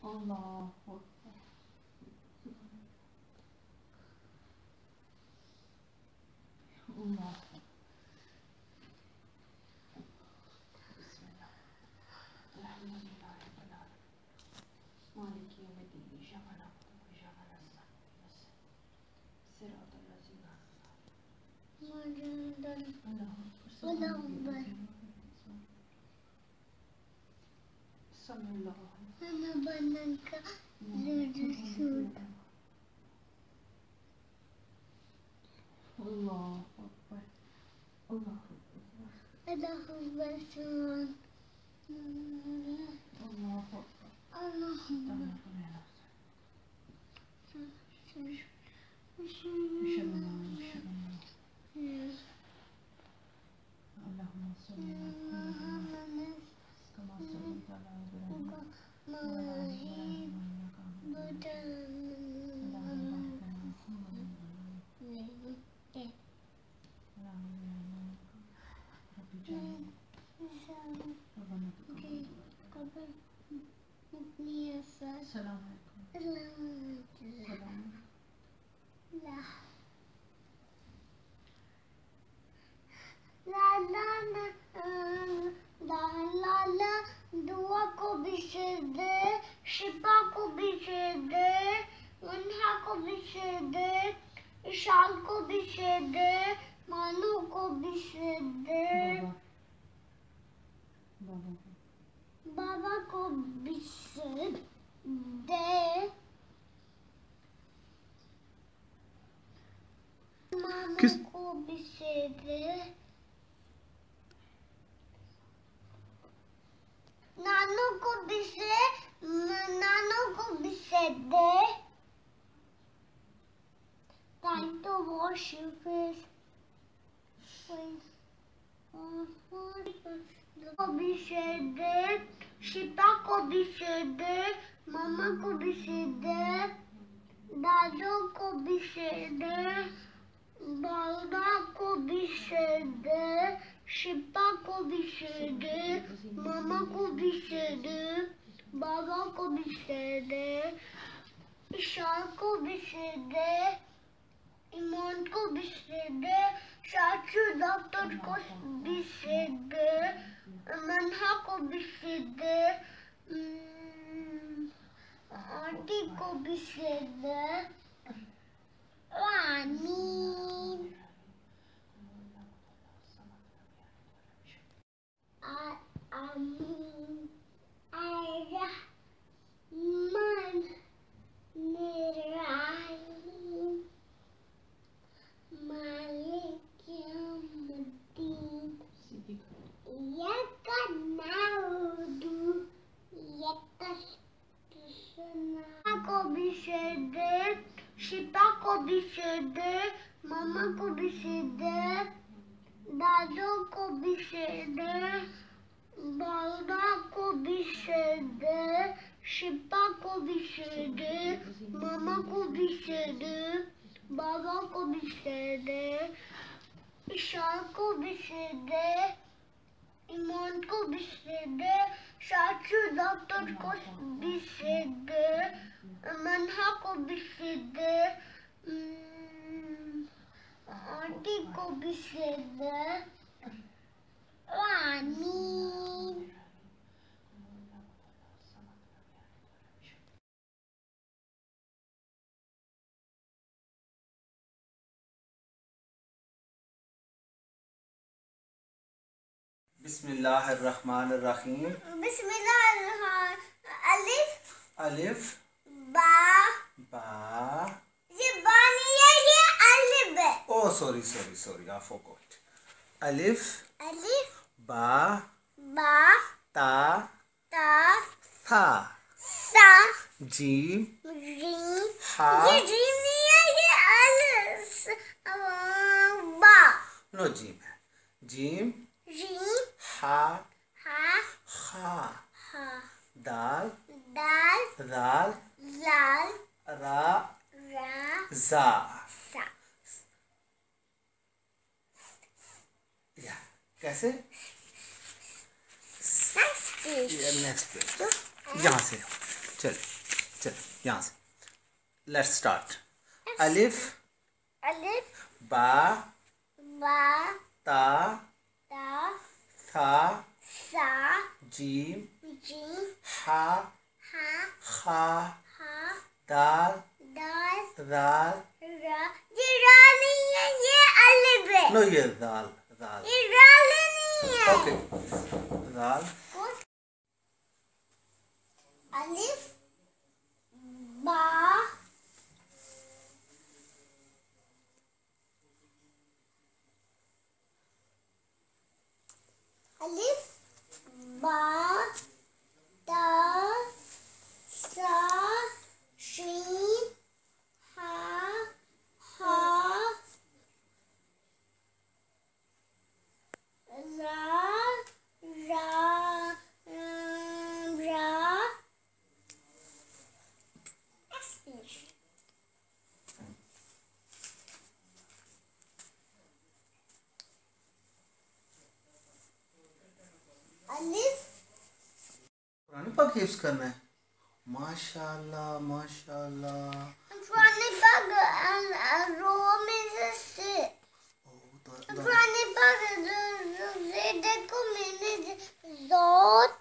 अल्लाह अल्लाह दुआ को भी शेर दे, शिपा को भी शेर दे, मुन्हा को भी शेर दे, इशाल को भी शेर दे, मानू को भी शेर दे, बाबा को भी शेर दे, मामू को भी शेर दे, नानू को भी शेर दे. Time to wash your face. को भी शेर दे, शिपा को भी शेर दे, मामा को भी शेर दे, दादू को भी शेर दे, बाबा को भी शेर दे, शिपा को भी शेर दे, मामा को भी शेर दे, बाबा को भी शेर दे, इशार को भी शेर दे, ईमान को भी शेर दे, चाचू डॉक्टर को भी शेर दे, मन्हा को भी शेर दे, आंटी को भी शेर दे, आमीन. आमीन. अर्रहमान निर्रहीम मालिक यौमिद्दीन इय्याका नअबुदु इय्याका नस्तईन. को भी शेर दे, शिपा को भी शेर दे, मामा को भी शेर दे, दादू को भी शेर दे, बाबा को भी शेर दे, शिपा को भी शेर दे, मामा को भी शेर दे, बाबा को भी शेर दे, इशार को भी शेर दे, ईमान को भी शेर दे, चाचू डॉक्टर को भी शेर दे, मन्हा को भी शेर दे, आंटी को भी शेर दे, आमीन. बिस्मिल्लाहिर्रहमानिर्रहीम. बिस्मिल्लाह. अलिफ अलिफ बा. ये बा नहीं है, ये अलिफ है. Oh, sorry, I forgot. Alif, ba, ta, tha, सा. jim, gym. ha. ये जीम नहीं है, ये अलिफ. बा. No jim है. Jim, gym. ha, हा. kha, dal, दाल. dal, लाल. ra, रा. za. सा. कैसे? Next page. नेक्स्ट पेज यहाँ से चल. चल यहाँ से लेट्स स्टार्ट। अलिफ अलिफ बा बा ता ता था सा जीम जीम हा हा खा हा दाल दाल दाल। रा। ये रा नहीं है, ये अलिफ है। नो ये दाल दाल। ये रा नहीं है। ओके दाल अलिफ बा अलिफ बा ता सा शीन हा हा रा रा रा। अलिफ कुरान पाक हिफ्ज करना है। माशाल्लाह माशाल्लाह। पुराने पग रो में से पुराने पग देखो मैंने जोत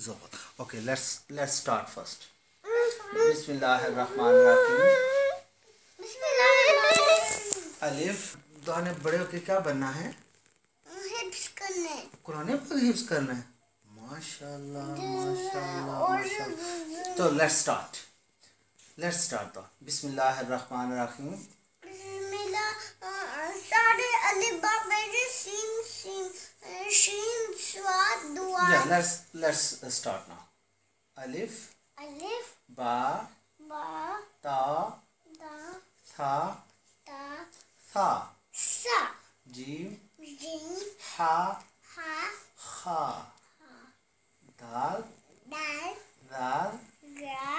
ज़ोर। Okay let's start first. बिस्मिल्लाहिर्रहमानिर्रहीम। बिस्मिल्लाह। अलिफ दाने बड़े होके क्या बनना है? हिप्स करने कुरान पाक हिफ्ज करना है। माशाल्लाह माशाल्लाह और माशाल्लाह। तो लेट्स स्टार्ट तो बिस्मिल्लाहिर्रहमानिर्रहीम। बिस्मिल्लाह। सारे अलिफ बा मेरे सीन सीन शीन स्वाद दुआ। या लेट्स स्टार्ट नाउ। अलिफ अलिफ बा बा ता दा था ता था सा जीम जीम हा हा खा दाल दाल दाल रा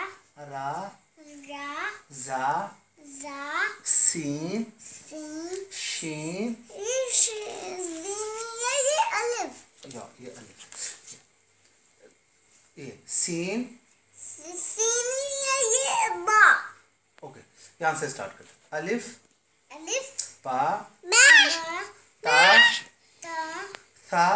रा रा जा जा सीन सीन शीन। ये अलिफ या ये अलिफ ये सीन। सीन ये बा। ओके यहाँ से स्टार्ट करते। अलिफ अलिफ बा बा ता ता था